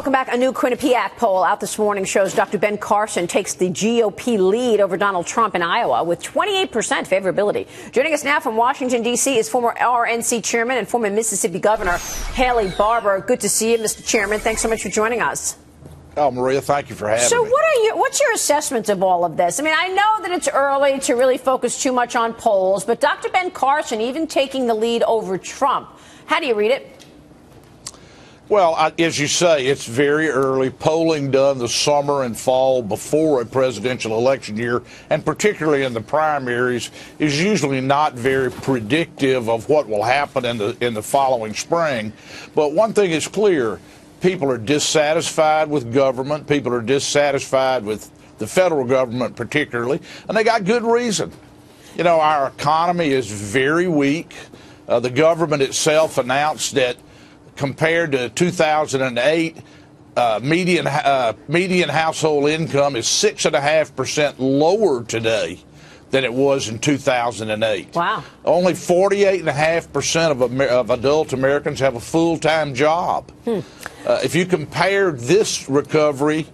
Welcome back. A new Quinnipiac poll out this morning shows Dr. Ben Carson takes the GOP lead over Donald Trump in Iowa with 28% favorability. Joining us now from Washington, D.C. is former RNC Chairman and former Mississippi Governor Haley Barbour. Good to see you, Mr. Chairman. Thanks so much for joining us. Oh, Maria, thank you for having me. So what's your assessment of all of this? I mean, I know that it's early to really focus too much on polls, but Dr. Ben Carson even taking the lead over Trump. How do you read it? Well, as you say, it's very early. Polling done the summer and fall before a presidential election year, and particularly in the primaries, is usually not very predictive of what will happen in the following spring. But one thing is clear. People are dissatisfied with government. People are dissatisfied with the federal government particularly, and they got good reason. You know, our economy is very weak. The government itself announced that compared to 2008, median household income is 6.5% lower today than it was in 2008. Wow. Only 48.5% of adult Americans have a full-time job. If you compare this recovery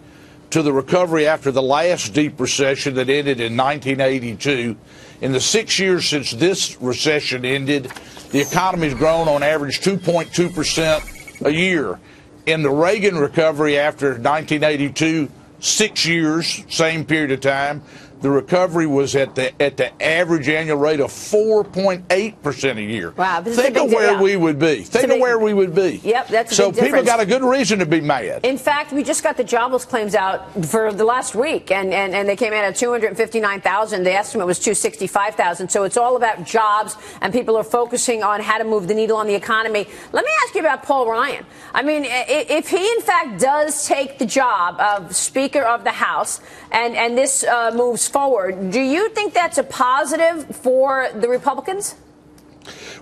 to the recovery after the last deep recession that ended in 1982, in the 6 years since this recession ended, the economy's grown on average 2.2% a year. In the Reagan recovery after 1982, 6 years, same period of time, the recovery was at the average annual rate of 4.8% a year. Wow, think of where we would be. Think of where we would be. Yep, that's a so big difference. People got a good reason to be mad. In fact, we just got the jobless claims out for the last week, and they came in at 259,000. The estimate was 265,000. So it's all about jobs, and people are focusing on how to move the needle on the economy. Let me ask you about Paul Ryan. I mean, if he in fact does take the job of Speaker of the House, and this moves forward, do you think that's a positive for the Republicans?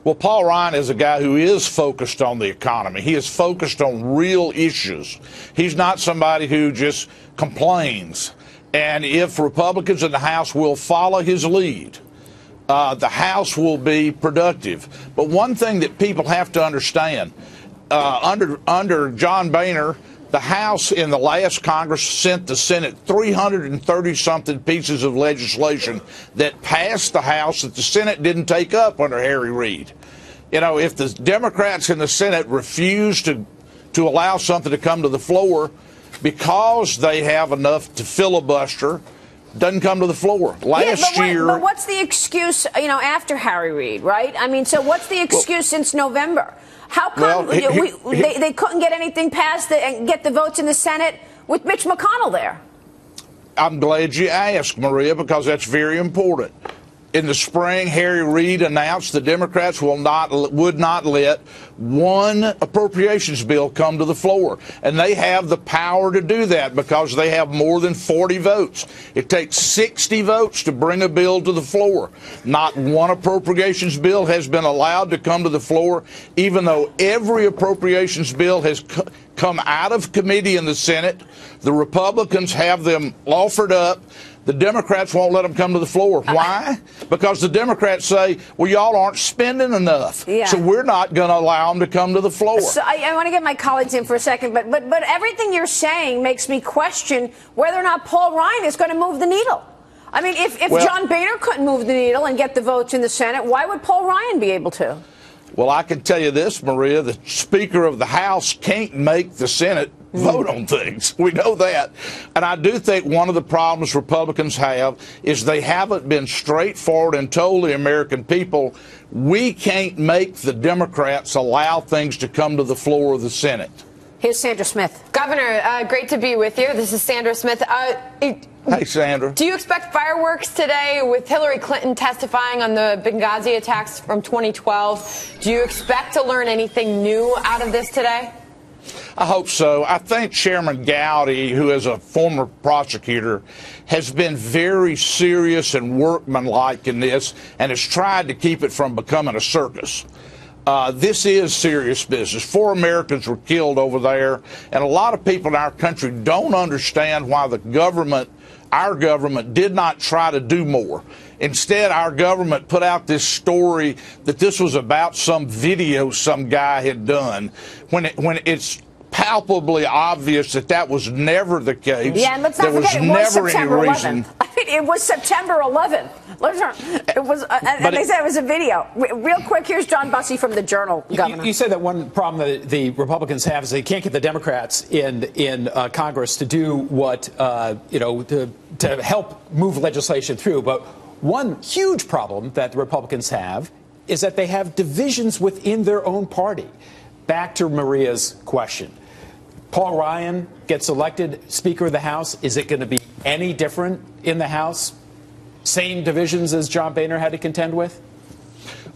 Well, Paul Ryan is a guy who is focused on the economy. He is focused on real issues. He's not somebody who just complains. And if Republicans in the House will follow his lead, the House will be productive. But one thing that people have to understand, under John Boehner, the House in the last Congress sent the Senate 330-something pieces of legislation that passed the House that the Senate didn't take up under Harry Reid. You know, if the Democrats in the Senate refuse to allow something to come to the floor because they have enough to filibuster, doesn't come to the floor. Last year. But what's the excuse, you know, after Harry Reid, right? I mean, so what's the excuse since November? How come they couldn't get anything passed and get the votes in the Senate with Mitch McConnell there? I'm glad you asked, Maria, because that's very important. In the spring, Harry Reid announced the Democrats would not let one appropriations bill come to the floor. And they have the power to do that because they have more than 40 votes. It takes 60 votes to bring a bill to the floor. Not one appropriations bill has been allowed to come to the floor, even though every appropriations bill has come out of committee in the Senate. The Republicans have them offered up. The Democrats won't let them come to the floor. Why? Because the Democrats say, well, y'all aren't spending enough. Yeah. So we're not going to allow them to come to the floor. So I want to get my colleagues in for a second, but everything you're saying makes me question whether or not Paul Ryan is going to move the needle. I mean, if John Boehner couldn't move the needle and get the votes in the Senate, why would Paul Ryan be able to? Well, I can tell you this, Maria, the Speaker of the House can't make the Senate vote on things. We know that. And I do think one of the problems Republicans have is they haven't been straightforward and told the American people, we can't make the Democrats allow things to come to the floor of the Senate. Here's Sandra Smith. Governor, great to be with you. This is Sandra Smith. Hey, Sandra. Do you expect fireworks today with Hillary Clinton testifying on the Benghazi attacks from 2012? Do you expect to learn anything new out of this today? I hope so. I think Chairman Gowdy, who is a former prosecutor, has been very serious and workmanlike in this and has tried to keep it from becoming a circus. This is serious business. 4 Americans were killed over there, and a lot of people in our country don't understand why the government, our government, did not try to do more. Instead, our government put out this story that this was about some video some guy had done, when it's palpably obvious that that was never the case. Yeah, and let's not there forget, was it was never September any reason. 11th. I mean, it was September 11th. It was, and they said it was a video. Real quick, here's John Bussey from the Journal, Governor. You said that one problem that the Republicans have is they can't get the Democrats in Congress to do what, to help move legislation through. But one huge problem that the Republicans have is that they have divisions within their own party. Back to Maria's question. Paul Ryan gets elected Speaker of the House. Is it going to be any different in the House? Same divisions as John Boehner had to contend with?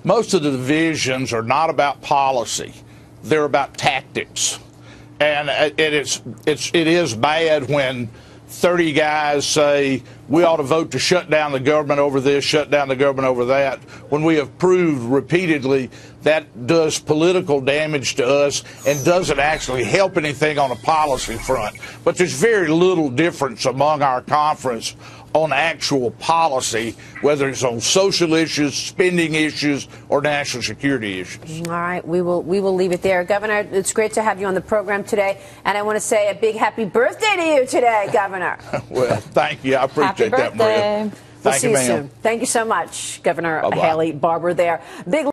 Most of the divisions are not about policy. They're about tactics. And it is bad when 30 guys say we ought to vote to shut down the government over this, shut down the government over that, when we have proved repeatedly that does political damage to us and doesn't actually help anything on a policy front. But there's very little difference among our conference on actual policy, whether it's on social issues, spending issues, or national security issues. All right, we will leave it there. Governor, it's great to have you on the program today, and I want to say a big happy birthday to you today, Governor. Well, thank you. I appreciate that, Maria. We'll Thank see you, you ma'am. soon. Thank you so much, Governor Bye-bye. Haley Barbour there. Big